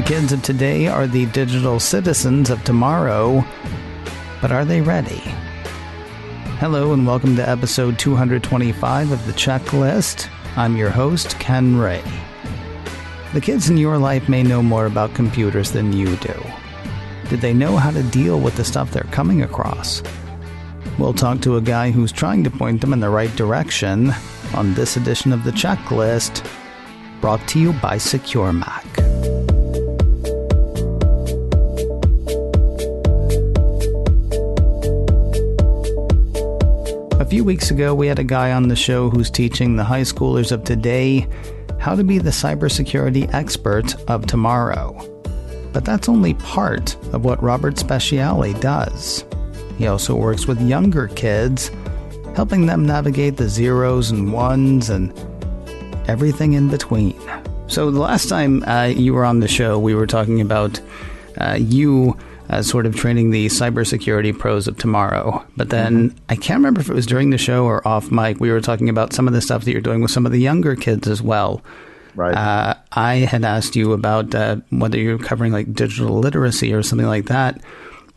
kids of today are the digital citizens of tomorrow, but are they ready? Hello and welcome to episode 225 of The Checklist. I'm your host, Ken Ray. The kids in your life may know more about computers than you do. Did they know how to deal with the stuff they're coming across? We'll talk to a guy who's trying to point them in the right direction on this edition of The Checklist, brought to you by SecureMac. A few weeks ago, we had a guy on the show who's teaching the high schoolers of today how to be the cybersecurity expert of tomorrow. But that's only part of what Robert Speciale does. He also works with younger kids, helping them navigate the zeros and ones and everything in between. So the last time you were on the show, we were talking about you sort of training the cybersecurity pros of tomorrow. But then I can't remember if it was during the show or off mic. We were talking about some of the stuff that you're doing with some of the younger kids as well. Right. I had asked you about whether you're covering like digital literacy or something like that.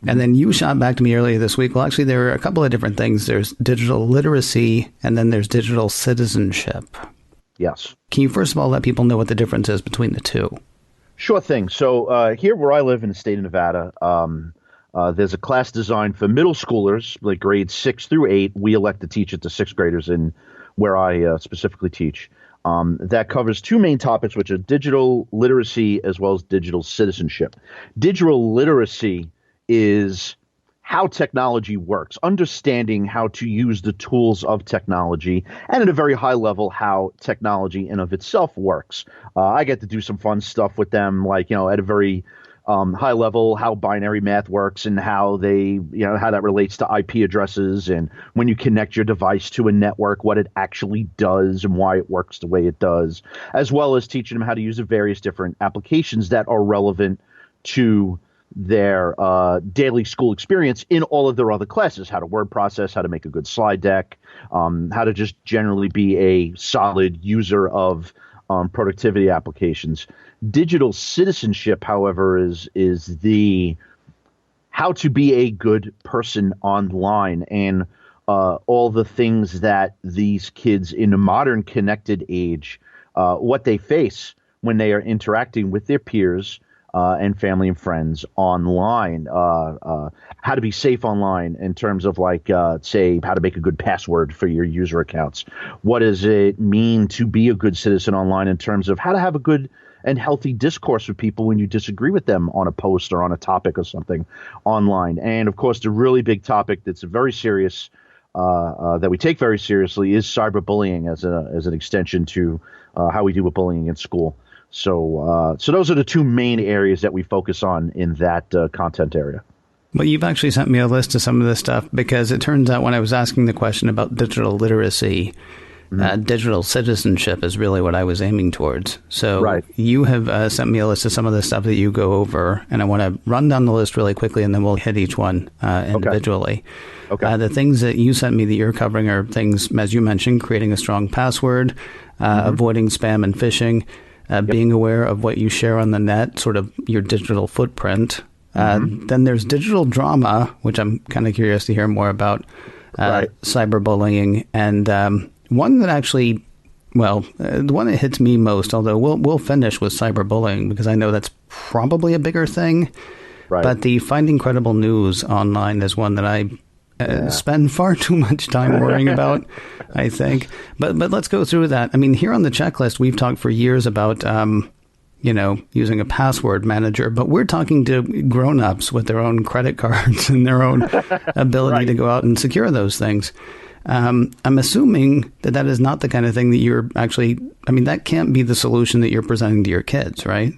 And then you shot back to me earlier this week. Well, actually, there are a couple of different things. There's digital literacy and then there's digital citizenship. Yes. Can you first of all let people know what the difference is between the two? Sure thing. So here where I live in the state of Nevada, there's a class designed for middle schoolers, like grades 6 through 8. We elect to teach it to sixth graders in where I specifically teach. That covers two main topics, which are digital literacy as well as digital citizenship. Digital literacy is how technology works, understanding how to use the tools of technology, and at a very high level, how technology in of itself works. I get to do some fun stuff with them, like, at a very high level, how binary math works and how how that relates to IP addresses, and when you connect your device to a network, what it actually does and why it works the way it does, as well as teaching them how to use the various different applications that are relevant to their daily school experience in all of their other classes, how to word process, how to make a good slide deck, how to just generally be a solid user of productivity applications. Digital citizenship, however, is the how to be a good person online, and all the things that these kids in a modern connected age, what they face when they are interacting with their peers and family and friends online, how to be safe online in terms of say, how to make a good password for your user accounts. What does it mean to be a good citizen online in terms of how to have a good and healthy discourse with people when you disagree with them on a post or on a topic or something online. And of course, the really big topic that's very serious, that we take very seriously, is cyberbullying as an extension to how we deal with bullying in school. So those are the two main areas that we focus on in that content area. Well, you've actually sent me a list of some of this stuff, because it turns out when I was asking the question about digital literacy, digital citizenship is really what I was aiming towards. So right. You have sent me a list of some of the stuff that you go over, and I want to run down the list really quickly, and then we'll hit each one individually. Okay. The things that you sent me that you're covering are things, as you mentioned, creating a strong password, avoiding spam and phishing, being aware of what you share on the net, sort of your digital footprint. Then there's digital drama, which I'm kind of curious to hear more about, cyberbullying, and one that actually, the one that hits me most, although we'll finish with cyberbullying because I know that's probably a bigger thing, but the finding credible news online is one that I spend far too much time worrying about, I think. But let's go through that. I mean, here on the checklist, we've talked for years about, using a password manager, but we're talking to grown-ups with their own credit cards and their own ability to go out and secure those things. I'm assuming that is not the kind of thing that you're actually, that can't be the solution that you're presenting to your kids, right?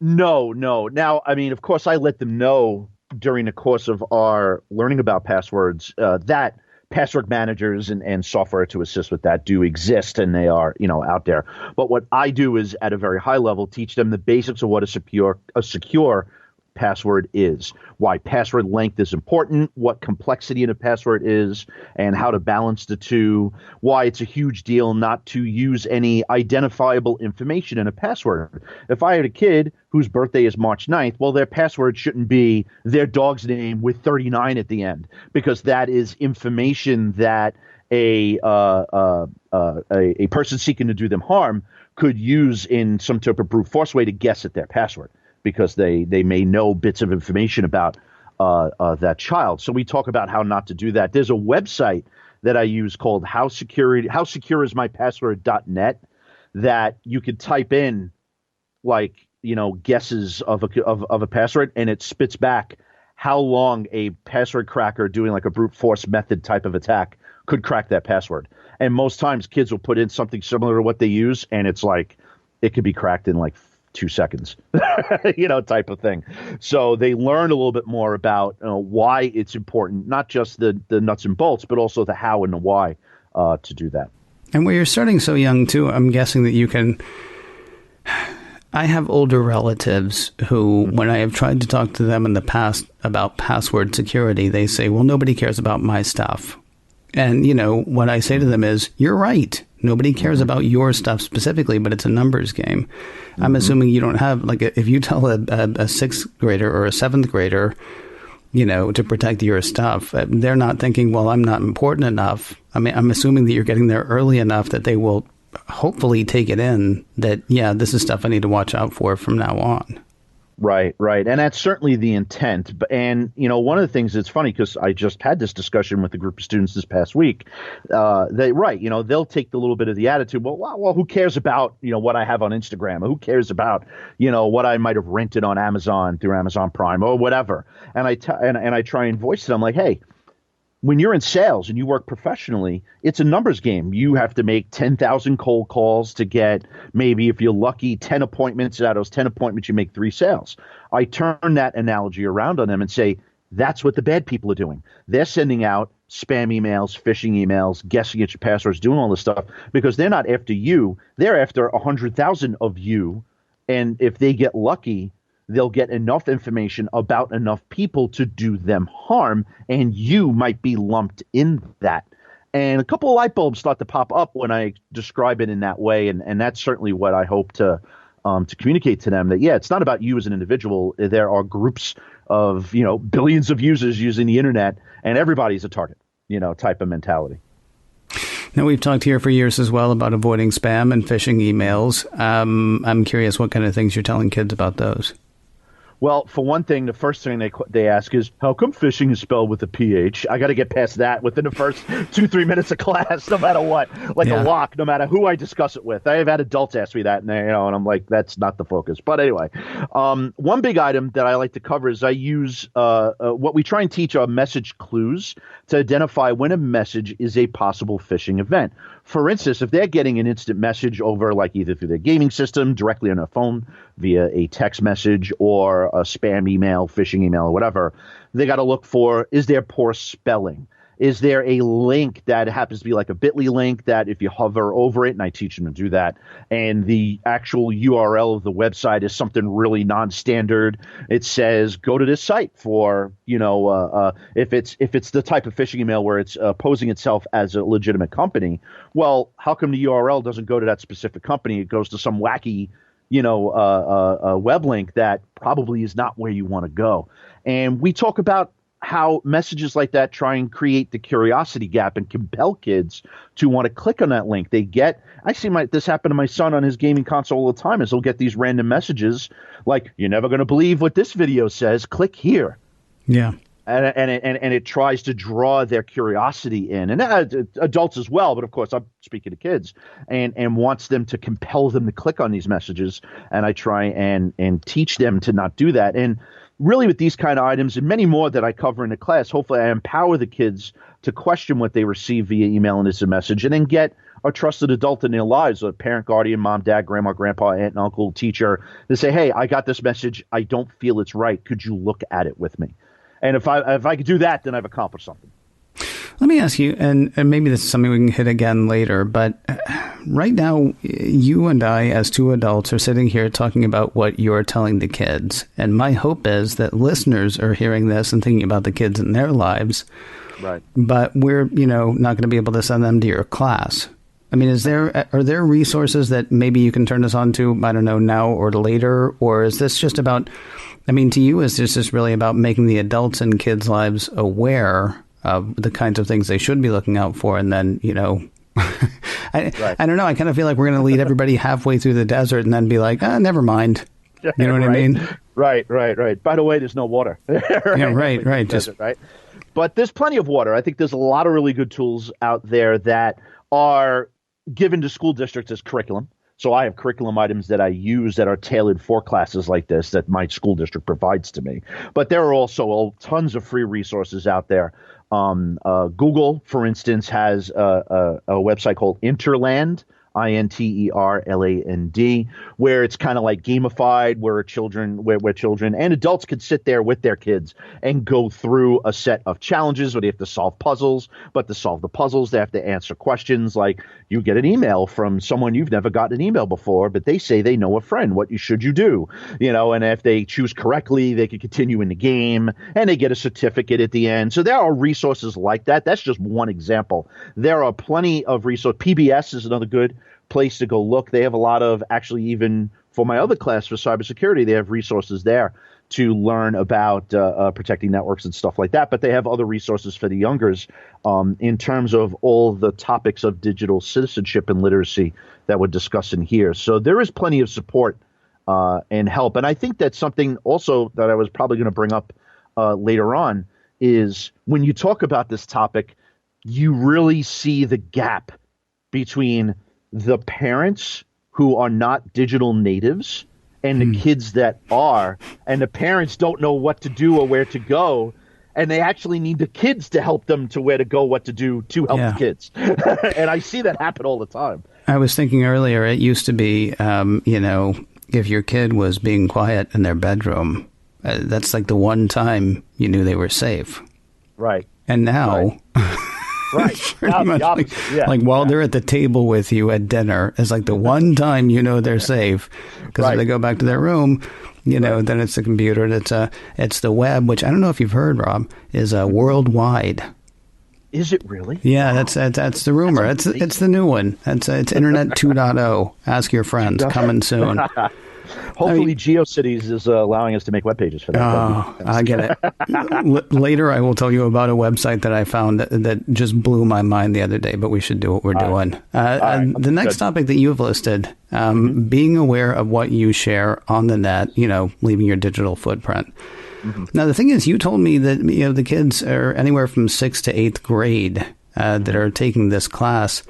No. Now, of course, I let them know during the course of our learning about passwords that password managers and software to assist with that do exist, and they are, out there. But what I do is, at a very high level, teach them the basics of what a secure password is, why password length is important, what complexity in a password is, and how to balance the two, why it's a huge deal not to use any identifiable information in a password. If I had a kid whose birthday is March 9th, well, their password shouldn't be their dog's name with 39 at the end, because that is information that a person seeking to do them harm could use in some type of brute force way to guess at their password, because they may know bits of information about that child. So we talk about how not to do that. There's a website that I use called howsecureismypassword.net that you could type in, like, guesses of a password, and it spits back how long a password cracker doing like a brute force method type of attack could crack that password. And most times kids will put in something similar to what they use, and it's like it could be cracked in like 2 seconds, type of thing. So they learn a little bit more about why it's important, not just the nuts and bolts, but also the how and the why to do that. And where you're starting so young, too, I'm guessing that you can... I have older relatives who, when I have tried to talk to them in the past about password security, they say, well, nobody cares about my stuff. And, what I say to them is, you're right. Nobody cares about your stuff specifically, but it's a numbers game. I'm assuming you don't have, like, if you tell a sixth grader or a seventh grader, to protect your stuff, they're not thinking, well, I'm not important enough. I mean, I'm assuming that you're getting there early enough that they will hopefully take it in that, yeah, this is stuff I need to watch out for from now on. Right. And that's certainly the intent. And, one of the things that's funny, because I just had this discussion with a group of students this past week, they'll take the little bit of the attitude, well, who cares about, what I have on Instagram, or who cares about, what I might have rented on Amazon through Amazon Prime or whatever. And I try and voice to them like, hey, when you're in sales and you work professionally, it's a numbers game. You have to make 10,000 cold calls to get, maybe if you're lucky, 10 appointments. Out of those 10 appointments, you make 3 sales. I turn that analogy around on them and say, that's what the bad people are doing. They're sending out spam emails, phishing emails, guessing at your passwords, doing all this stuff, because they're not after you. They're after 100,000 of you. And if they get lucky, they'll get enough information about enough people to do them harm, and you might be lumped in that. And a couple of light bulbs start to pop up when I describe it in that way, and that's certainly what I hope to communicate to them, that, yeah, it's not about you as an individual. There are groups of, billions of users using the internet, and everybody's a target, type of mentality. Now, we've talked here for years as well about avoiding spam and phishing emails. I'm curious what kind of things you're telling kids about those. Well, for one thing, the first thing they ask is, how come phishing is spelled with a PH? I got to get past that within the first 2-3 minutes of class, no matter what. Like a lock, no matter who I discuss it with. I've had adults ask me that, and I'm like, that's not the focus. But anyway, one big item that I like to cover is I use what we try and teach are message clues to identify when a message is a possible phishing event. For instance, if they're getting an instant message over, like, either through their gaming system, directly on their phone, via a text message, or a spam email, phishing email, or whatever, they got to look for, is there poor spelling? Is there a link that happens to be like a bit.ly link that if you hover over it, and I teach them to do that, and the actual URL of the website is something really non-standard, it says go to this site for, if it's the type of phishing email where it's posing itself as a legitimate company, well, how come the URL doesn't go to that specific company? It goes to some wacky, web link that probably is not where you want to go. And we talk about how messages like that try and create the curiosity gap and compel kids to want to click on that link. I see this happen to my son on his gaming console all the time, is he'll get these random messages like, you're never going to believe what this video says, click here. Yeah. And it tries to draw their curiosity in, and adults as well. But of course, I'm speaking to kids, and wants them to compel them to click on these messages. And I try and teach them to not do that. And really, with these kind of items and many more that I cover in the class, hopefully I empower the kids to question what they receive via email and instant message, and then get a trusted adult in their lives, a parent, guardian, mom, dad, grandma, grandpa, aunt, and uncle, teacher, to say, hey, I got this message. I don't feel it's right. Could you look at it with me? And if I could do that, then I've accomplished something. Let me ask you, and maybe this is something we can hit again later, but right now, you and I, as two adults, are sitting here talking about what you're telling the kids. And my hope is that listeners are hearing this and thinking about the kids in their lives. Right. But we're, not going to be able to send them to your class. I mean, are there resources that maybe you can turn us on to, I don't know, now or later? Or is this just about, to you, is this just really about making the adults in kids' lives aware of the kinds of things they should be looking out for? And then, I don't know. I kind of feel like we're going to lead everybody halfway through the desert and then be like, never mind. You know what I mean? Right. By the way, there's no water. Right. Desert, right. But there's plenty of water. I think there's a lot of really good tools out there that are given to school districts as curriculum. So I have curriculum items that I use that are tailored for classes like this that my school district provides to me. But there are also tons of free resources out there. Google, for instance, has a website called Interland, Interland, where it's kind of like gamified, where children and adults could sit there with their kids and go through a set of challenges where they have to solve puzzles. But to solve the puzzles, they have to answer questions like, you get an email from someone you've never gotten an email before, but they say they know a friend. What should you do? And if they choose correctly, they can continue in the game and they get a certificate at the end. So there are resources like that. That's just one example. There are plenty of resources. PBS is another good place to go look. They have a lot of, actually, even for my other class for cybersecurity, they have resources there to learn about protecting networks and stuff like that. But they have other resources for the youngers in terms of all the topics of digital citizenship and literacy that we're discussing here. So there is plenty of support and help. And I think that's something also that I was probably going to bring up later on is when you talk about this topic, you really see the gap between the parents who are not digital natives and the kids that are, and the parents don't know what to do or where to go, and they actually need the kids to help them to where to go, what to do to help the kids. And I see that happen all the time. I was thinking earlier, it used to be, if your kid was being quiet in their bedroom, that's like the one time you knew they were safe. Right. And now... Right. Like while they're at the table with you at dinner, it's like the one time they're safe. Because if they go back to their room, then it's the computer. And it's the web, which I don't know if you've heard, Rob, is worldwide. Is it really? Yeah, that's the rumor. It's the new one. It's Internet 2.0. Ask your friends. Coming soon. Hopefully, GeoCities is allowing us to make web pages for that. Oh, I get it. Later, I will tell you about a website that I found that just blew my mind the other day, but we should do what we're doing. The next topic that you've listed, being aware of what you share on the net, leaving your digital footprint. Mm-hmm. Now, the thing is, you told me that the kids are anywhere from 6th to 8th grade that are taking this class.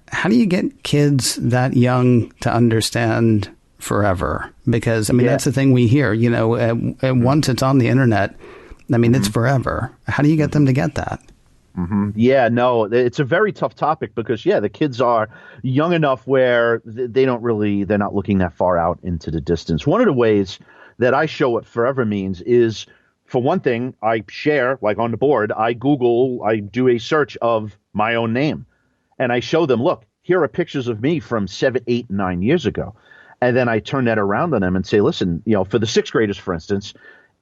How do you get kids that young to understand forever? Because that's the thing we hear, once it's on the internet, it's forever. How do you get them to get that? Mm-hmm. Yeah, no, it's a very tough topic because the kids are young enough where they're not looking that far out into the distance. One of the ways that I show what forever means is, for one thing, I share, like on the board, I do a search of my own name and I show them, look, here are pictures of me from 7, 8, 9 years ago. And then I turn that around on them and say, listen, for the 6th graders, for instance,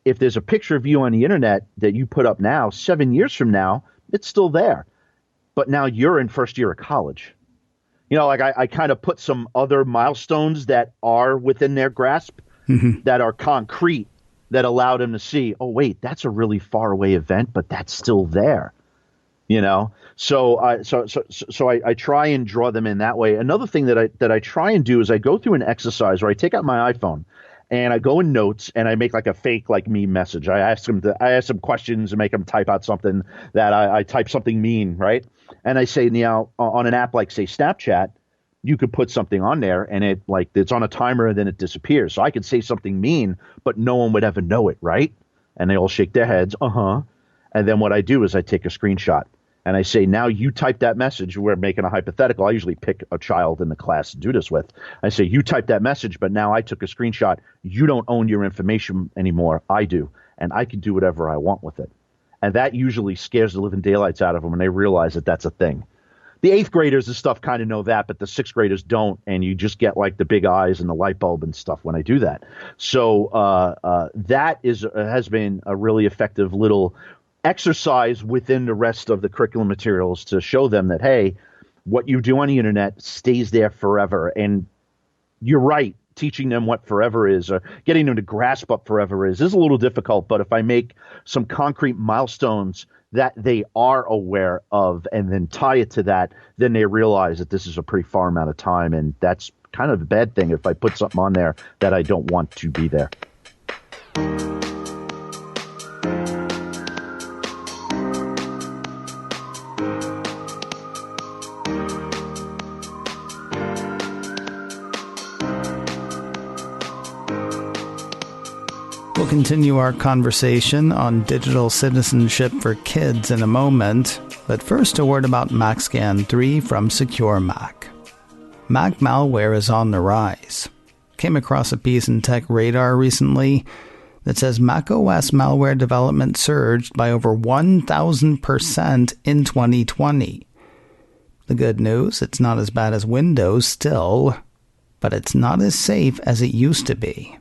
if there's a picture of you on the internet that you put up now, 7 years from now, it's still there. But now you're in first year of college. I kind of put some other milestones that are within their grasp that are concrete that allow them to see, oh, wait, that's a really far away event, but that's still there. So I try and draw them in that way. Another thing that I try and do is I go through an exercise where I take out my iPhone and I go in notes and I make like a fake me message. I ask them questions and make them type out something that I type something mean, right? And I say, on an app like say Snapchat, you could put something on there and it's on a timer and then it disappears. So I could say something mean, but no one would ever know it, right? And they all shake their heads, And then what I do is I take a screenshot. And I say, now you type that message. We're making a hypothetical. I usually pick a child in the class to do this with. I say, you type that message, but now I took a screenshot. You don't own your information anymore. I do. And I can do whatever I want with it. And that usually scares the living daylights out of them when they realize that that's a thing. the 8th graders and stuff kind of know that, but the 6th graders don't, and you just get like the big eyes and the light bulb and stuff when I do that. So that has been a really effective little exercise within the rest of the curriculum materials to show them that, hey, what you do on the internet stays there forever. And you're right, teaching them what forever is, or getting them to grasp what forever is a little difficult. But if I make some concrete milestones that they are aware of and then tie it to that, then they realize that this is a pretty far amount of time. And that's kind of a bad thing if I put something on there that I don't want to be there. We'll continue our conversation on digital citizenship for kids in a moment, but first a word about MacScan 3 from SecureMac. Mac malware is on the rise. Came across a piece in Tech Radar recently that says macOS malware development surged by over 1,000% in 2020. The good news, it's not as bad as Windows still, but it's not as safe as it used to be.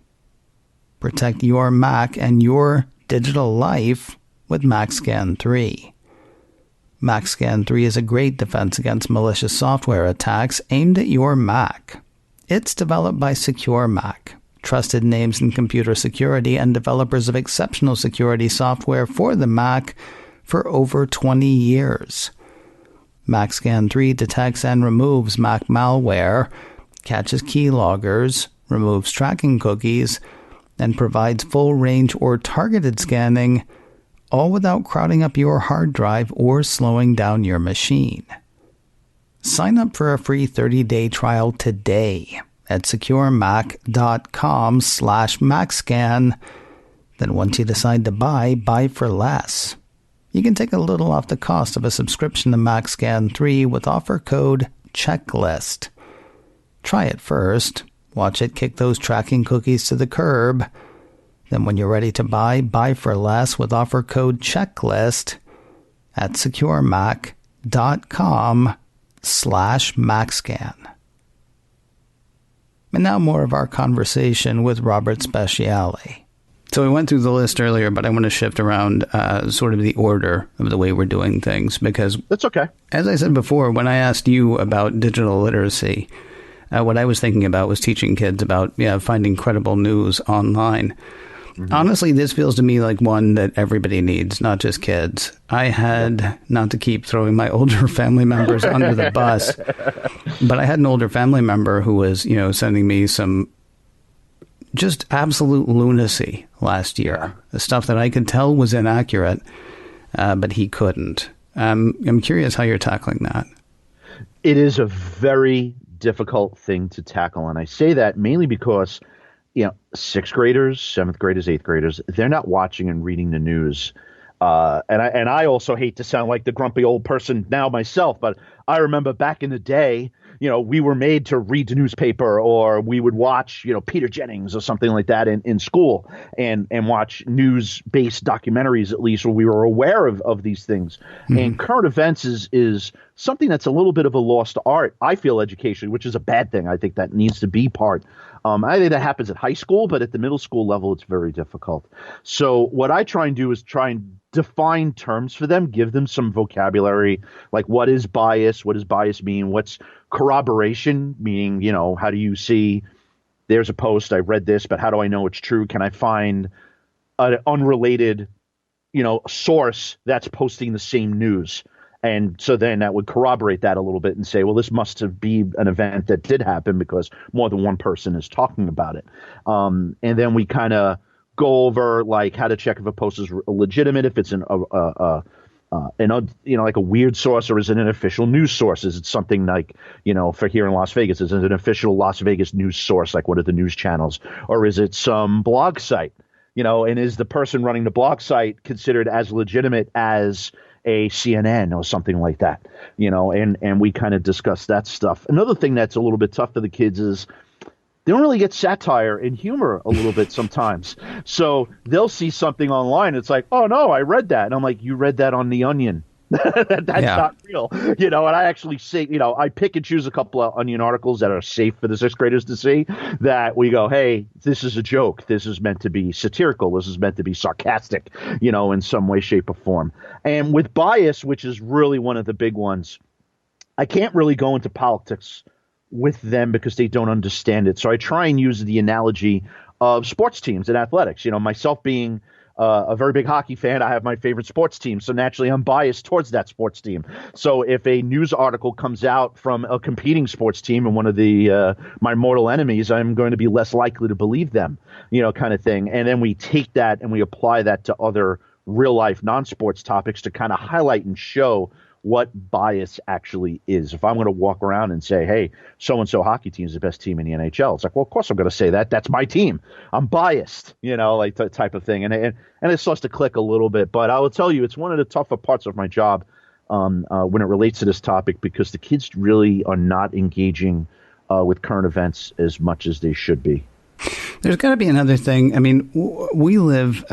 Protect your Mac and your digital life with MacScan 3. MacScan 3 is a great defense against malicious software attacks aimed at your Mac. It's developed by SecureMac, trusted names in computer security and developers of exceptional security software for the Mac for over 20 years. MacScan 3 detects and removes Mac malware, catches keyloggers, removes tracking cookies, and provides full-range or targeted scanning, all without crowding up your hard drive or slowing down your machine. Sign up for a free 30-day trial today at securemac.com/MacScan. Then once you decide to buy for less. You can take a little off the cost of a subscription to MacScan 3 with offer code CHECKLIST. Try it first. Watch it kick those tracking cookies to the curb. Then when you're ready to buy for less with offer code CHECKLIST at securemac.com/MacScan. And now more of our conversation with Robert Speciale. So we went through the list earlier, but I want to shift around sort of the order of the way we're doing things, because that's okay. As I said before, when I asked you about digital literacy, what I was thinking about was teaching kids about finding credible news online. Mm-hmm. Honestly, this feels to me like one that everybody needs, not just kids. I had, not to keep throwing my older family members under the bus, but I had an older family member who was, sending me some just absolute lunacy last year. The stuff that I could tell was inaccurate, but he couldn't. I'm curious how you're tackling that. It is a very difficult thing to tackle. And I say that mainly because, 6th graders, 7th graders, 8th graders, they're not watching and reading the news. And I also hate to sound like the grumpy old person now myself, but I remember back in the day, we were made to read the newspaper, or we would watch, Peter Jennings or something like that in school and watch news-based documentaries, at least, where we were aware of these things. Mm-hmm. And current events is something that's a little bit of a lost art, I feel, education, which is a bad thing. I think that needs to be part. I think that happens at high school, but at the middle school level, it's very difficult. So what I try and do is try and define terms for them, give them some vocabulary, like what is bias? What does bias mean? What's corroboration? Meaning, how do you see there's a post, I read this, but how do I know it's true? Can I find an unrelated, source that's posting the same news? And so then that would corroborate that a little bit and say, well, this must have been an event that did happen because more than one person is talking about it. And then we kind of go over like how to check if a post is legitimate, if it's like a weird source, or is it an official news source? Is it something like, for here in Las Vegas, is it an official Las Vegas news source? Like, what are the news channels? Or is it some blog site? And is the person running the blog site considered as legitimate as a CNN or something like that, and we kind of discuss that stuff. Another thing that's a little bit tough for the kids is they don't really get satire and humor a little bit sometimes. So they'll see something online. It's like, oh no, I read that. And I'm like, you read that on The Onion. That's not real, and I actually say, I pick and choose a couple of Onion articles that are safe for the sixth graders to see, that we go, hey, this is a joke. This is meant to be satirical. This is meant to be sarcastic, in some way, shape, or form. And with bias, which is really one of the big ones, I can't really go into politics with them because they don't understand it. So I try and use the analogy of sports teams and athletics. Myself being a very big hockey fan, I have my favorite sports team. So naturally, I'm biased towards that sports team. So if a news article comes out from a competing sports team and one of the my mortal enemies, I'm going to be less likely to believe them, kind of thing. And then we take that and we apply that to other real life non-sports topics to kind of highlight and show what bias actually is. If I'm going to walk around and say, hey, so-and-so hockey team is the best team in the NHL, it's like, well, of course I'm going to say that. That's my team. I'm biased, like that type of thing. And it starts to click a little bit. But I will tell you, it's one of the tougher parts of my job when it relates to this topic, because the kids really are not engaging with current events as much as they should be. There's got to be another thing. I mean, we live...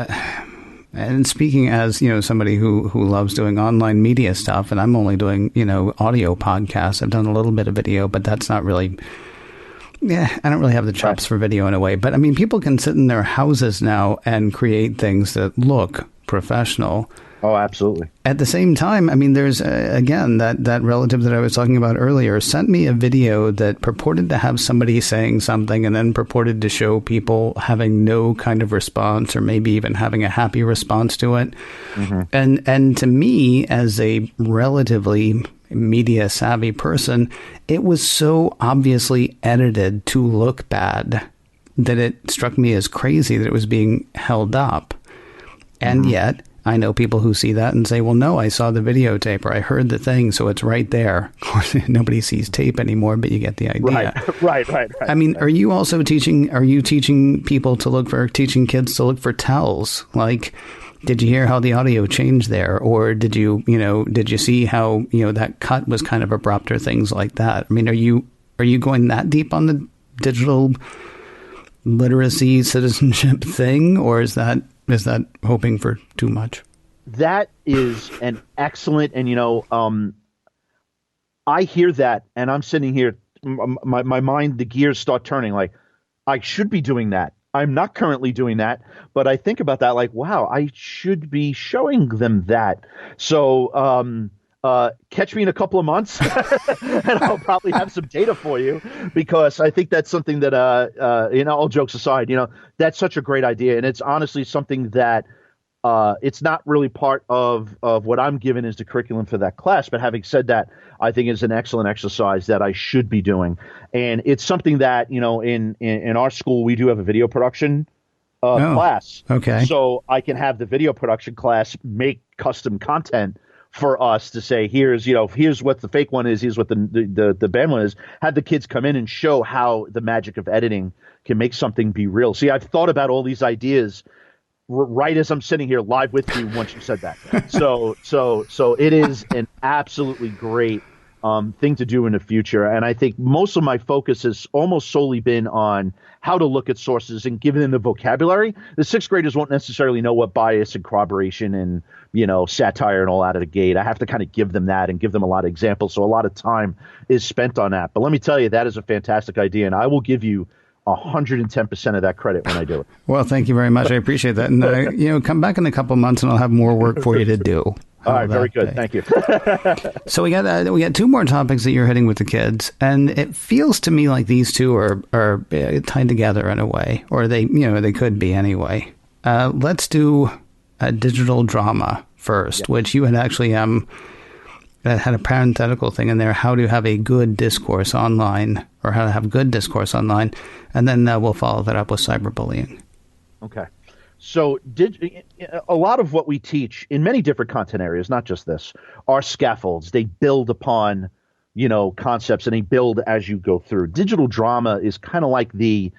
And speaking as, somebody who loves doing online media stuff, and I'm only doing, audio podcasts. I've done a little bit of video, but that's not really, I don't really have the chops for video in a way. But I mean, people can sit in their houses now and create things that look professional. Oh, absolutely. At the same time, I mean, there's, again, that relative that I was talking about earlier sent me a video that purported to have somebody saying something and then purported to show people having no kind of response, or maybe even having a happy response to it. Mm-hmm. And to me, as a relatively media savvy person, it was so obviously edited to look bad that it struck me as crazy that it was being held up. And yet... I know people who see that and say, well, no, I saw the videotape, or I heard the thing, so it's right there. Of course, nobody sees tape anymore, but you get the idea. Right. I mean, are you also teaching teaching kids to look for tells? Like, did you hear how the audio changed there? Or did you see how, that cut was kind of abrupt, or things like that? I mean, are you going that deep on the digital literacy citizenship thing, or is that hoping for too much? That is an excellent, and I hear that, and I'm sitting here, my mind, the gears start turning. Like, I should be doing that. I'm not currently doing that, but I think about that, like, wow, I should be showing them that. So, catch me in a couple of months, and I'll probably have some data for you, because I think that's something that, all jokes aside, that's such a great idea. And it's honestly something that it's not really part of what I'm given as the curriculum for that class. But having said that, I think it's an excellent exercise that I should be doing. And it's something that, in our school, we do have a video production class. Okay. So I can have the video production class make custom content for us to say, here's what the fake one is, here's what the band one is. Have the kids come in and show how the magic of editing can make something be real. See, I've thought about all these ideas right as I'm sitting here live with you once you said that. So it is an absolutely great thing to do in the future. And I think most of my focus has almost solely been on how to look at sources and giving them the vocabulary. The sixth graders won't necessarily know what bias and corroboration and, satire and all out of the gate. I have to kind of give them that and give them a lot of examples. So a lot of time is spent on that. But let me tell you, that is a fantastic idea. And I will give you 110% of that credit when I do it. Well, thank you very much. I appreciate that. And, come back in a couple of months and I'll have more work for you to do. All right. Very good. Thank you. So we got two more topics that you're hitting with the kids. And it feels to me like these two are tied together in a way, or they could be anyway. Let's do digital drama first, which you had actually had a parenthetical thing in there, how to have a good discourse online, or how to have good discourse online. And then we'll follow that up with cyberbullying. Okay. So a lot of what we teach in many different content areas, not just this, are scaffolds. They build upon, concepts, and they build as you go through. Digital drama is kind of like the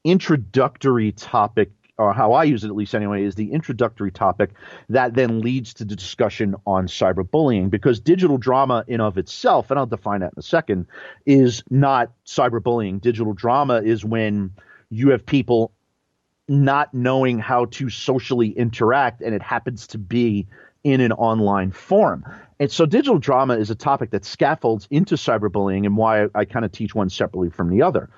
introductory topic, or how I use it, at least anyway, is the introductory topic that then leads to the discussion on cyberbullying, because digital drama in of itself, and I'll define that in a second, is not cyberbullying. Digital drama is when you have people not knowing how to socially interact, and it happens to be in an online forum. And so digital drama is a topic that scaffolds into cyberbullying, and why I kind of teach one separately from the other.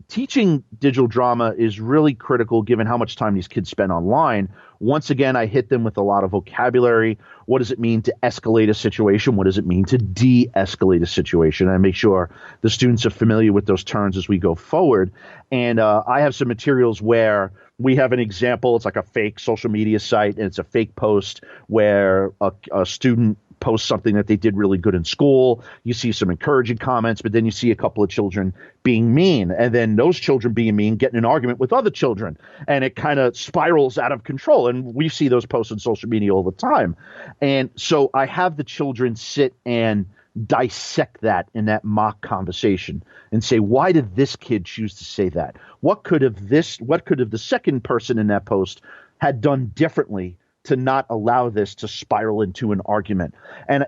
Teaching digital drama is really critical given how much time these kids spend online. Once again, I hit them with a lot of vocabulary. What does it mean to escalate a situation? What does it mean to de-escalate a situation? I make sure the students are familiar with those terms as we go forward. And I have some materials where we have an example. It's like a fake social media site, and it's a fake post where a student post something that they did really good in school. You see some encouraging comments, but then you see a couple of children being mean, and then those children being mean get in an argument with other children, and it kind of spirals out of control. And we see those posts on social media all the time. And so I have the children sit and dissect that in that mock conversation and say, why did this kid choose to say that? What could have the second person in that post had done differently to not allow this to spiral into an argument? And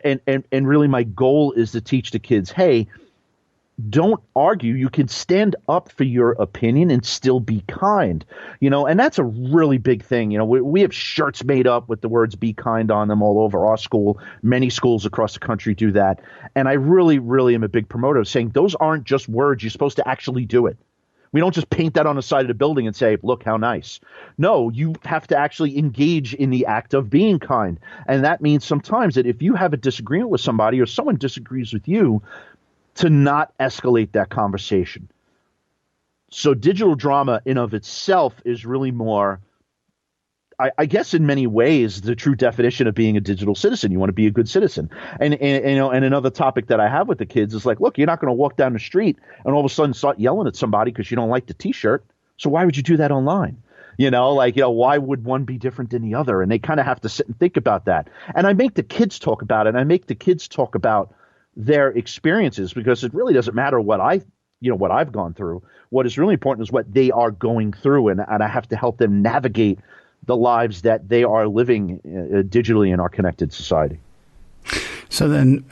really my goal is to teach the kids, hey, don't argue. You can stand up for your opinion and still be kind, and that's a really big thing. We have shirts made up with the words "be kind" on them all over our school. Many schools across the country do that. And I really, really am a big promoter of saying those aren't just words. You're supposed to actually do it. We don't just paint that on the side of the building and say, look how nice. No, you have to actually engage in the act of being kind. And that means sometimes that if you have a disagreement with somebody or someone disagrees with you, to not escalate that conversation. So digital drama in of itself is really more, I guess in many ways, the true definition of being a digital citizen. You want to be a good citizen. And another topic that I have with the kids is like, look, you're not going to walk down the street and all of a sudden start yelling at somebody because you don't like the t-shirt. So why would you do that online? Why would one be different than the other? And they kind of have to sit and think about that. And I make the kids talk about it. And I make the kids talk about their experiences, because it really doesn't matter what I've gone through. What is really important is what they are going through. And I have to help them navigate the lives that they are living digitally in our connected society. So then,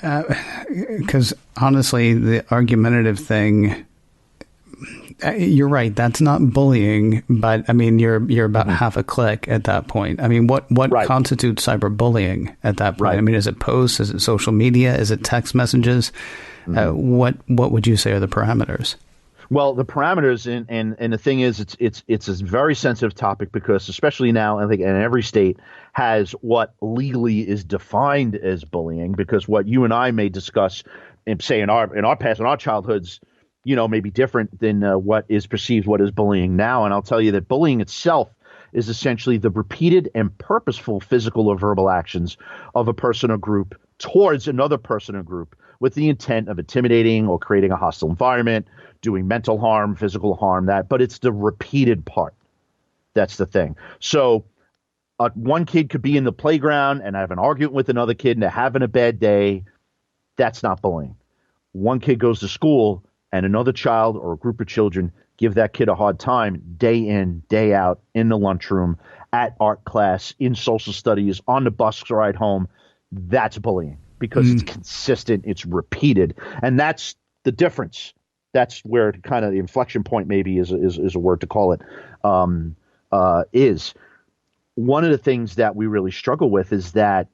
because honestly, the argumentative thing, you're right. That's not bullying, but I mean, you're about half a click at that point. I mean, what right. constitutes cyberbullying at that point? Right. I mean, is it posts? Is it social media? Is it text messages? What would you say are the parameters? Well, the parameters, and the thing is, it's a very sensitive topic, because especially now, I think, in every state has what legally is defined as bullying, because what you and I may discuss, and say in our past, in our childhoods, may be different than what is perceived, what is bullying now. And I'll tell you that bullying itself is essentially the repeated and purposeful physical or verbal actions of a person or group towards another person or group with the intent of intimidating or creating a hostile environment, doing mental harm, physical harm, but it's the repeated part. That's the thing. So one kid could be in the playground and have an argument with another kid and they're having a bad day. That's not bullying. One kid goes to school and another child or a group of children give that kid a hard time day in, day out, in the lunchroom, at art class, in social studies, on the bus ride home. That's bullying, because it's consistent, it's repeated. And that's the difference. That's where kind of the inflection point maybe is a word to call it, is. One of the things that we really struggle with is that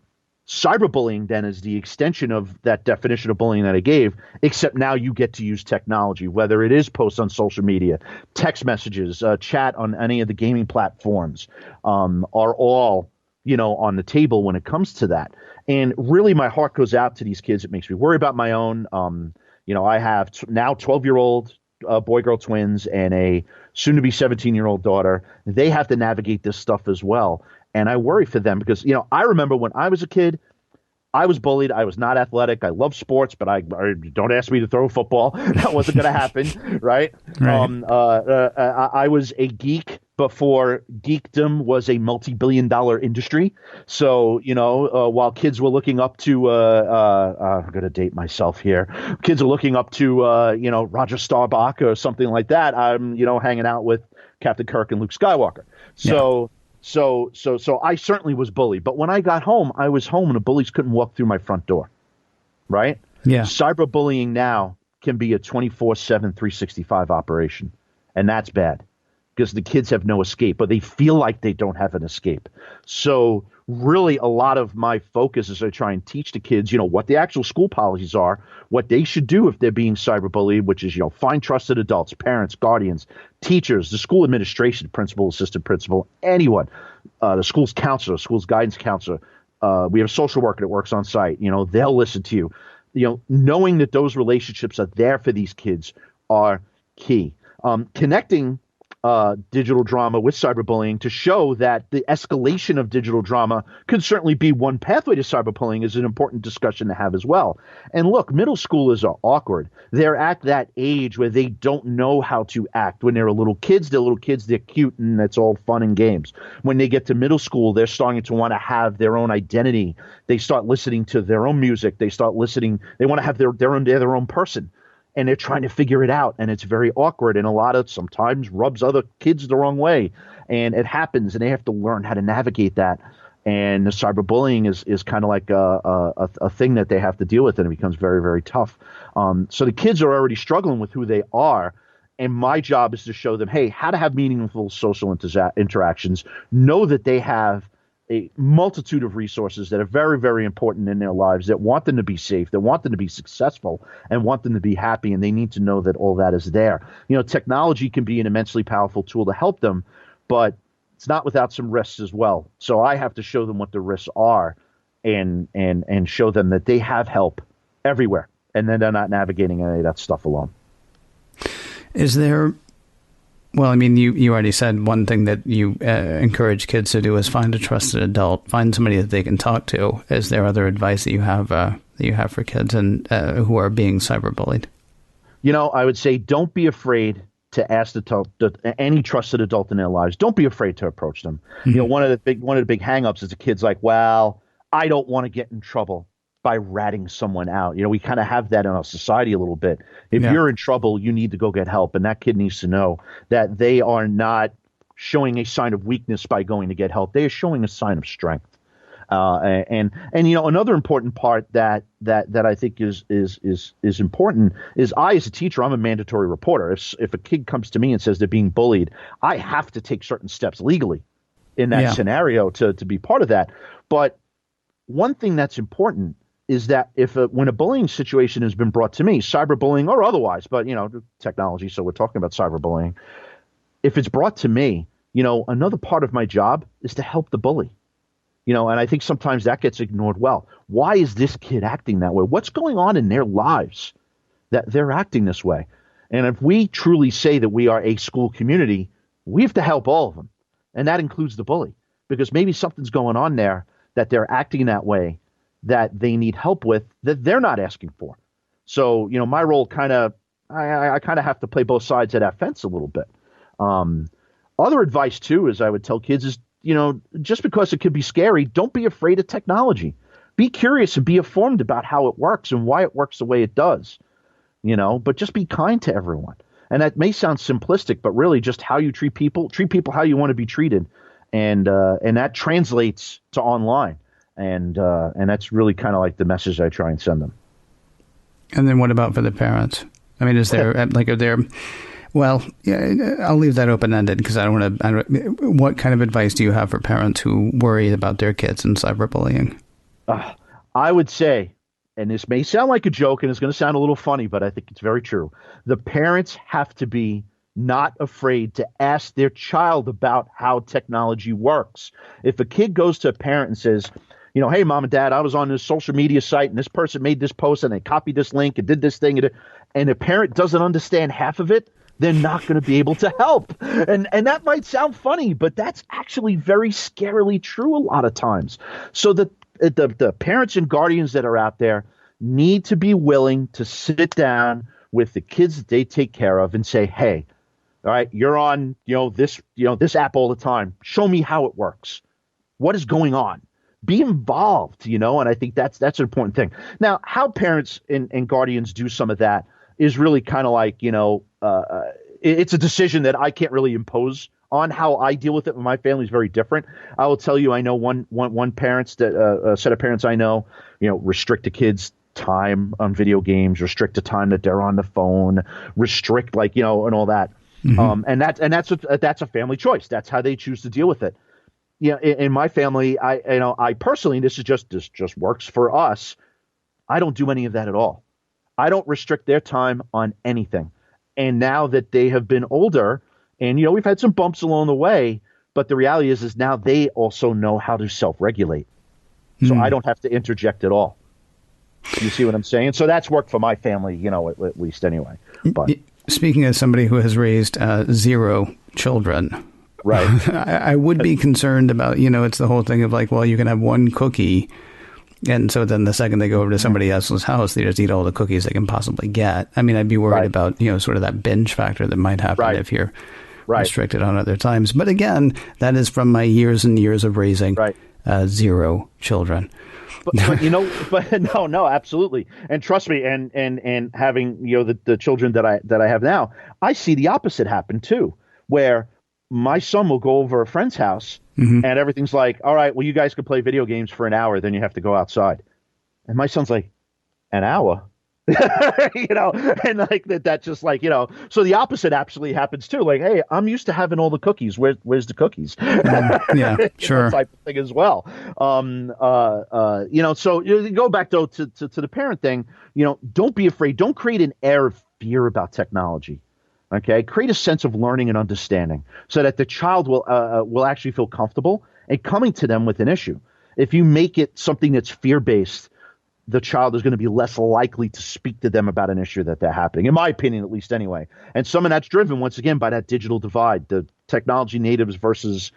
cyberbullying then is the extension of that definition of bullying that I gave, except now you get to use technology, whether it is posts on social media, text messages, chat on any of the gaming platforms, are all, on the table when it comes to that. And really my heart goes out to these kids. It makes me worry about my own. I have now 12-year-old boy-girl twins and a soon-to-be 17-year-old daughter. They have to navigate this stuff as well. And I worry for them because, I remember when I was a kid, I was bullied. I was not athletic. I love sports, but I don't ask me to throw a football. That wasn't going to happen, right? I was a geek before geekdom was a multi-billion-dollar industry. So, while kids were looking up to, I'm going to date myself here. Kids are looking up to, Roger Staubach or something like that. I'm, hanging out with Captain Kirk and Luke Skywalker. So. Yeah. So I certainly was bullied. But when I got home, I was home and the bullies couldn't walk through my front door, right? Yeah. Cyberbullying now can be a 24/7, 365 operation, and that's bad because the kids have no escape, but they feel like they don't have an escape. So really a lot of my focus is I try and teach the kids, what the actual school policies are, what they should do if they're being cyberbullied, which is, find trusted adults, parents, guardians, teachers, the school administration, principal, assistant principal, anyone, the school's counselor, school's guidance counselor. We have a social worker that works on site. They'll listen to you. Knowing that those relationships are there for these kids are key. Connecting digital drama with cyberbullying to show that the escalation of digital drama can certainly be one pathway to cyberbullying is an important discussion to have as well. And look, middle schoolers are awkward. They're at that age where they don't know how to act. When they're little kids, they're cute and it's all fun and games. When they get to middle school, they're starting to want to have their own identity. They start listening to their own music. They want to have their own person. And they're trying to figure it out, and it's very awkward, and sometimes rubs other kids the wrong way, and it happens, and they have to learn how to navigate that. And the cyberbullying is kind of like a thing that they have to deal with, and it becomes very, very tough. So the kids are already struggling with who they are, and my job is to show them, hey, how to have meaningful social interactions, know that they have a multitude of resources that are very, very important in their lives, that want them to be safe, that want them to be successful, and want them to be happy, and they need to know that all that is there. Technology can be an immensely powerful tool to help them, but it's not without some risks as well. So I have to show them what the risks are and show them that they have help everywhere, and then they're not navigating any of that stuff alone. Is there... Well, I mean, you already said one thing that you encourage kids to do is find a trusted adult, find somebody that they can talk to. Is there other advice that you have for kids and who are being cyberbullied? I would say don't be afraid to ask any trusted adult in their lives. Don't be afraid to approach them. Mm-hmm. One of the big hangups is the kid's like, well, I don't want to get in trouble by ratting someone out. We kind of have that in our society a little bit. If you're in trouble, you need to go get help. And that kid needs to know that they are not showing a sign of weakness by going to get help. They are showing a sign of strength. And another important part that I think is important is I, as a teacher, I'm a mandatory reporter. If a kid comes to me and says they're being bullied, I have to take certain steps legally in that scenario to be part of that. But one thing that's important is that when a bullying situation has been brought to me, cyberbullying or otherwise, but technology, so we're talking about cyberbullying. If it's brought to me, another part of my job is to help the bully. And I think sometimes that gets ignored. Well, why is this kid acting that way? What's going on in their lives that they're acting this way? And if we truly say that we are a school community, we have to help all of them. And that includes the bully, because maybe something's going on there that they're acting that way, that they need help with, that they're not asking for. So, my role I kind of have to play both sides of that fence a little bit. Other advice too, is I would tell kids is, just because it could be scary, don't be afraid of technology. Be curious and be informed about how it works and why it works the way it does, but just be kind to everyone. And that may sound simplistic, but really just how you treat people how you want to be treated. And that translates to online. And that's really kind of like the message I try and send them. And then what about for the parents? I mean, is there well, I'll leave that open-ended because I don't want to. What kind of advice do you have for parents who worry about their kids and cyberbullying? I would say, and this may sound like a joke and it's going to sound a little funny, but I think it's very true. The parents have to be not afraid to ask their child about how technology works. If a kid goes to a parent and says, hey, mom and dad, I was on this social media site and this person made this post and they copied this link and did this thing, and the parent doesn't understand half of it, they're not going to be able to help. And that might sound funny, but that's actually very scarily true a lot of times. So the parents and guardians that are out there need to be willing to sit down with the kids that they take care of and say, hey, all right, you're on, this app all the time. Show me how it works. What is going on? Be involved, and I think that's an important thing. Now, how parents and guardians do some of that is really kind of like, it's a decision that I can't really impose on. How I deal with it with my family is very different. I will tell you, I know one parents that a set of parents I know, restrict the kids' time on video games, restrict the time that they're on the phone, restrict and all that. Mm-hmm. And that's a family choice. That's how they choose to deal with it. in my family, I personally, this just works for us. I don't do any of that at all. I don't restrict their time on anything. And now that they have been older, and we've had some bumps along the way, but the reality is now they also know how to self-regulate. So I don't have to interject at all. You see what I'm saying? So that's worked for my family, at least anyway. But speaking as somebody who has raised 0 children, right, I would be concerned about, it's the whole thing of like, well, you can have one cookie. And so then the second they go over to somebody else's house, they just eat all the cookies they can possibly get. I mean, I'd be worried about, sort of that binge factor that might happen if you're restricted on other times. But again, that is from my years and years of raising 0 children. But no, absolutely. And trust me, and having, the children that I have now, I see the opposite happen too, where my son will go over a friend's house and everything's like, all right, well, you guys can play video games for an hour, then you have to go outside. And my son's like, an hour? And like that's just like, so the opposite actually happens too. Like, hey, I'm used to having all the cookies. Where's the cookies? Yeah, sure. Type of thing as well. So you go back though to the parent thing, don't be afraid. Don't create an air of fear about technology. Okay. Create a sense of learning and understanding so that the child will actually feel comfortable in coming to them with an issue. If you make it something that's fear-based, the child is going to be less likely to speak to them about an issue that they're happening, in my opinion, at least anyway. And some of that's driven, once again, by that digital divide, the technology natives versus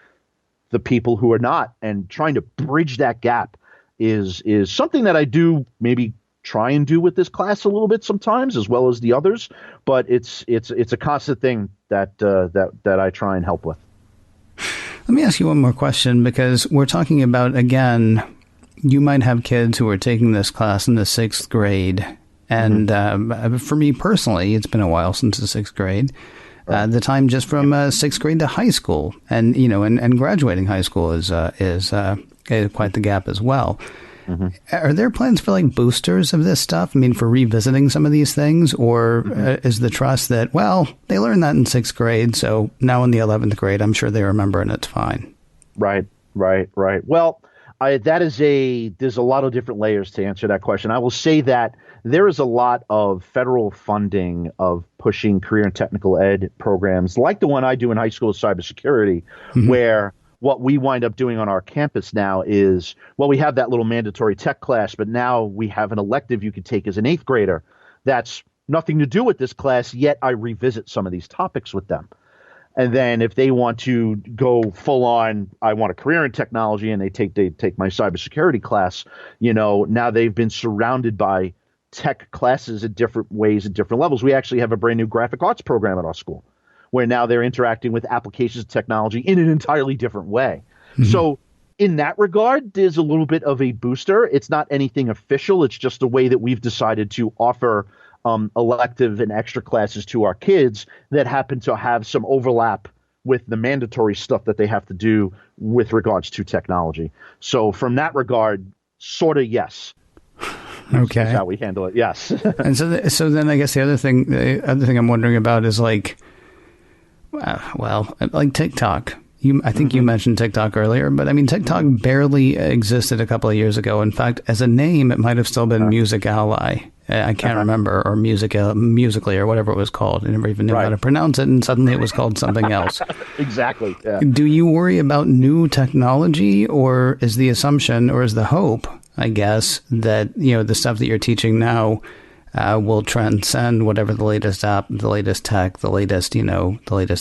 the people who are not. And trying to bridge that gap is something that I do maybe try and do with this class a little bit sometimes, as well as the others. But it's a constant thing that I try and help with. Let me ask you one more question, because we're talking about, again, you might have kids who are taking this class in the 6th grade. And for me personally, it's been a while since the 6th grade. The time just from 6th grade to high school, and and graduating high school is quite the gap as well. Are there plans for like boosters of this stuff? I mean, for revisiting some of these things, or is the trust that, well, they learned that in 6th grade, so now in the 11th grade, I'm sure they remember and it's fine. Right. Well, there's a lot of different layers to answer that question. I will say that there is a lot of federal funding of pushing career and technical ed programs like the one I do in high school, cybersecurity, where what we wind up doing on our campus now is, well, we have that little mandatory tech class, but now we have an elective you could take as an 8th grader. That's nothing to do with this class, yet I revisit some of these topics with them. And then if they want to go full on, I want a career in technology, and they take my cybersecurity class, now they've been surrounded by tech classes in different ways at different levels. We actually have a brand new graphic arts program at our school, where now they're interacting with applications of technology in an entirely different way. So in that regard, there's a little bit of a booster. It's not anything official. It's just a way that we've decided to offer elective and extra classes to our kids that happen to have some overlap with the mandatory stuff that they have to do with regards to technology. So from that regard, sort of yes. Okay. That's how we handle it. Yes. And so then I guess the other thing I'm wondering about is like, like TikTok. I think you mentioned TikTok earlier, but I mean, TikTok barely existed a couple of years ago. In fact, as a name, it might have still been Music Ally. I can't remember, or Musically, or whatever it was called. I never even knew how to pronounce it, and suddenly it was called something else. Exactly. Yeah. Do you worry about new technology, or is the assumption, or is the hope, I guess, that the stuff that you're teaching now will transcend whatever the latest app, the latest tech, the latest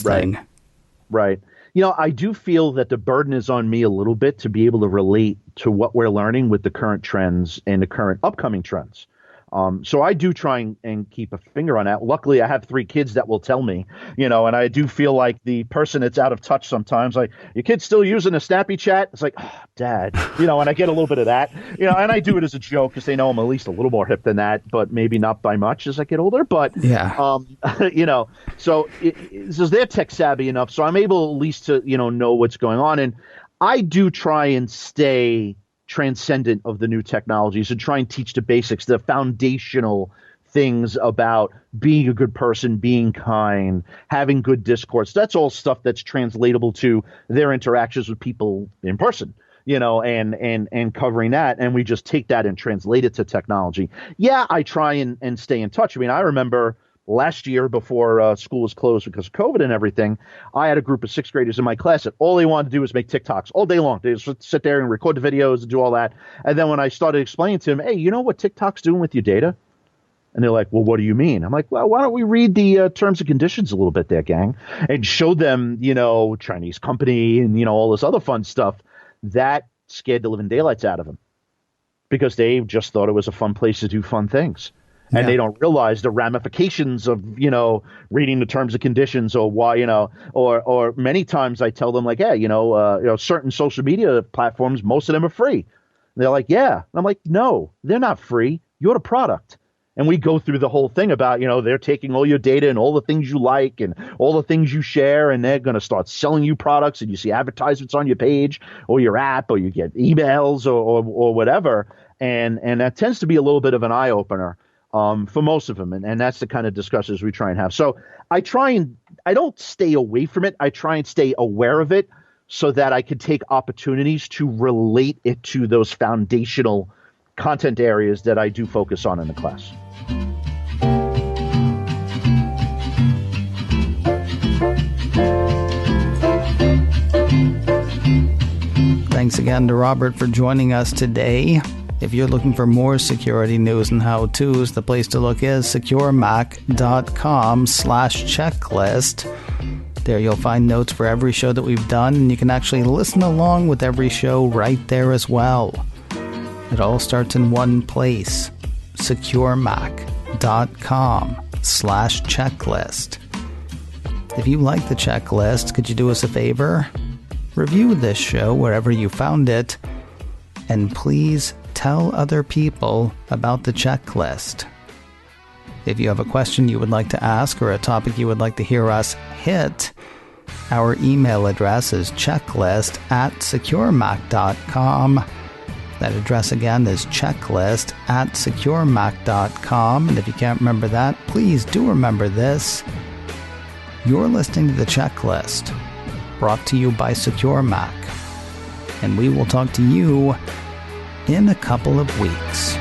thing? Right. I do feel that the burden is on me a little bit to be able to relate to what we're learning with the current trends and the current upcoming trends. So I do try and keep a finger on that. Luckily, I have 3 kids that will tell me, and I do feel like the person that's out of touch sometimes, like, your kid's still using a Snappy Chat? It's like, oh, Dad, and I get a little bit of that, and I do it as a joke because they know I'm at least a little more hip than that, but maybe not by much as I get older. But, so they're tech savvy enough. So I'm able at least to, know what's going on. And I do try and stay transcendent of the new technologies and try and teach the basics, the foundational things about being a good person, being kind, having good discourse. That's all stuff that's translatable to their interactions with people in person, and covering that. And we just take that and translate it to technology. Yeah, I try and stay in touch. I mean, I remember last year before school was closed because of COVID and everything, I had a group of sixth graders in my class that all they wanted to do was make TikToks all day long. They just sit there and record the videos and do all that. And then when I started explaining to them, hey, you know what TikTok's doing with your data? And they're like, well, what do you mean? I'm like, well, why don't we read the terms and conditions a little bit there, gang? And show them, Chinese company and, all this other fun stuff. That scared the living daylights out of them because they just thought it was a fun place to do fun things. And they don't realize the ramifications of, reading the terms and conditions or why, or many times I tell them like, hey, certain social media platforms, most of them are free. And they're like, yeah. And I'm like, no, they're not free. You're the product. And we go through the whole thing about, they're taking all your data and all the things you like and all the things you share, and they're going to start selling you products, and you see advertisements on your page or your app, or you get emails or whatever. And that tends to be a little bit of an eye opener. For most of them. And that's the kind of discussions we try and have. So I don't stay away from it. I try and stay aware of it so that I can take opportunities to relate it to those foundational content areas that I do focus on in the class. Thanks again to Robert for joining us today. If you're looking for more security news and how-tos, the place to look is securemac.com/checklist. There you'll find notes for every show that we've done, and you can actually listen along with every show right there as well. It all starts in one place, securemac.com/checklist. If you like the checklist, could you do us a favor? Review this show wherever you found it, and please tell other people about the checklist. If you have a question you would like to ask or a topic you would like to hear us hit, our email address is checklist@securemac.com. That address again is checklist@securemac.com. And if you can't remember that, please do remember this. You're listening to The Checklist, brought to you by SecureMac. And we will talk to you in a couple of weeks.